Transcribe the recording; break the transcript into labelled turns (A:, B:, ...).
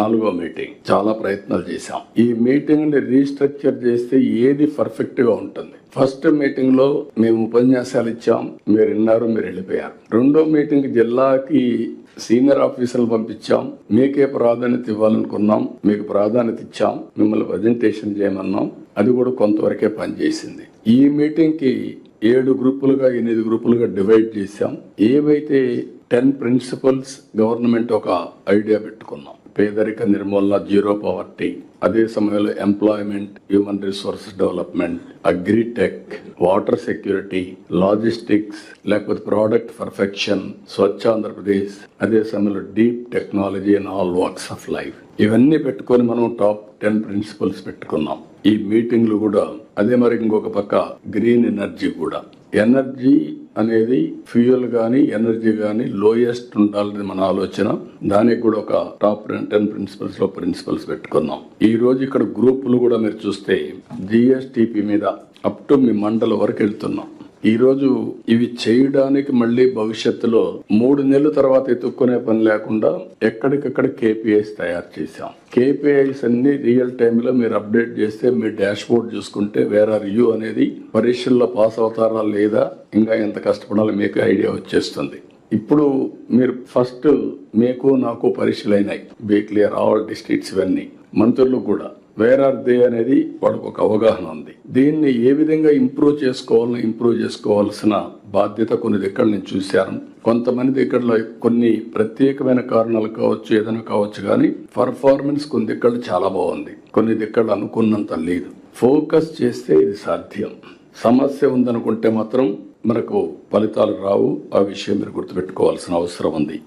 A: 4వ మీటింగ్. చాలా ప్రయత్నాలు చేశాం. ఈ మీటింగ్ ని రీస్ట్రక్చర్ చేస్తే ఏది పర్ఫెక్ట్ గా ఉంటుంది. ఫస్ట్ మీటింగ్ లో మేము ఉపన్యాసాలు ఇచ్చాం, మీరు విన్నారు, మీరు వెళ్ళిపోయారు. రెండో మీటింగ్ జిల్లాకి సీనియర్ ఆఫీసర్లు పంపించాం, మీకే ప్రాధాన్యత ఇవ్వాలనుకున్నాం, మీకు ప్రాధాన్యత ఇచ్చాం, మిమ్మల్ని ప్రజెంటేషన్ చేయమన్నాం. అది కూడా కొంతవరకే పనిచేసింది. ఈ మీటింగ్ కి 7 గ్రూపులుగా 8 గ్రూపులుగా డివైడ్ చేశాం. ఏవైతే 10 ప్రిన్సిపల్స్ గవర్నమెంట్ ఒక ఐడియా పెట్టుకున్నాం. పేదరిక నిర్మూలన, జీరో పవర్టీ, అదే సమయంలో employment, human resources development, agritech, water security, logistics, లేకపోతే ప్రోడక్ట్ పర్ఫెక్షన్, స్వచ్ఛ ఆంధ్రప్రదేశ్, అదే సమయంలో deep technology and all walks of life. ఇవన్నీ పెట్టుకొని మనం టాప్ 10 ప్రిన్సిపల్స్ పెట్టుకున్నాం. ఈ మీటింగ్లు కూడా అదే. మరి ఇంకొక పక్క గ్రీన్ ఎనర్జీ కూడా. ఎనర్జీ అనేది ఫ్యూయల్ గానీ ఎనర్జీ గానీ లోయెస్ట్ ఉండాలని మన ఆలోచన. దానికి కూడా ఒక టాప్ 10 ప్రిన్సిపల్స్ పెట్టుకున్నాం. ఈ రోజు ఇక్కడ గ్రూపులు కూడా మీరు చూస్తే జిఎస్టిపి మీద అప్ టు మీ మండల వరకు వెళ్తున్నాం. ఈ రోజు ఇవి చేయడానికి మళ్ళీ భవిష్యత్తులో 3 నెలల తర్వాత ఎత్తుక్కునే పని లేకుండా ఎక్కడికక్కడ కేపీఐస్ తయారు చేశాం. కేపీఐస్ అన్ని రియల్ టైంలో మీరు అప్డేట్ చేస్తే మీ డాష్ బోర్డ్ చూసుకుంటే వేర్ ఆర్ యూ అనేది, పరీక్షల్లో పాస్ అవుతారా లేదా, ఇంకా ఎంత కష్టపడాలో మీకు ఐడియా వచ్చేస్తుంది. ఇప్పుడు మీరు ఫస్ట్ మీకు నాకు పరీక్షలు అయినాయి, బీ క్లియర్ ఆల్ డిస్ట్రిక్ట్స్, ఇవన్నీ మంత్రులు కూడా వేర్ ఆర్ దే అనేది వాళ్ళకు ఒక అవగాహన ఉంది. దీన్ని ఏ విధంగా ఇంప్రూవ్ చేసుకోవాల్సిన బాధ్యత కొన్ని దగ్గర నేను చూశాను. కొంతమంది దగ్గరలో కొన్ని ప్రత్యేకమైన కారణాలు కావచ్చు, ఏదైనా కావచ్చు, కానీ పర్ఫార్మెన్స్ కొన్ని దగ్గర చాలా బాగుంది, కొన్ని దగ్గర అనుకున్నంత లేదు. ఫోకస్ చేస్తే ఇది సాధ్యం. సమస్య ఉందనుకుంటే మాత్రం మనకు ఫలితాలు రావు. ఆ విషయం మీరు గుర్తుపెట్టుకోవాల్సిన అవసరం ఉంది.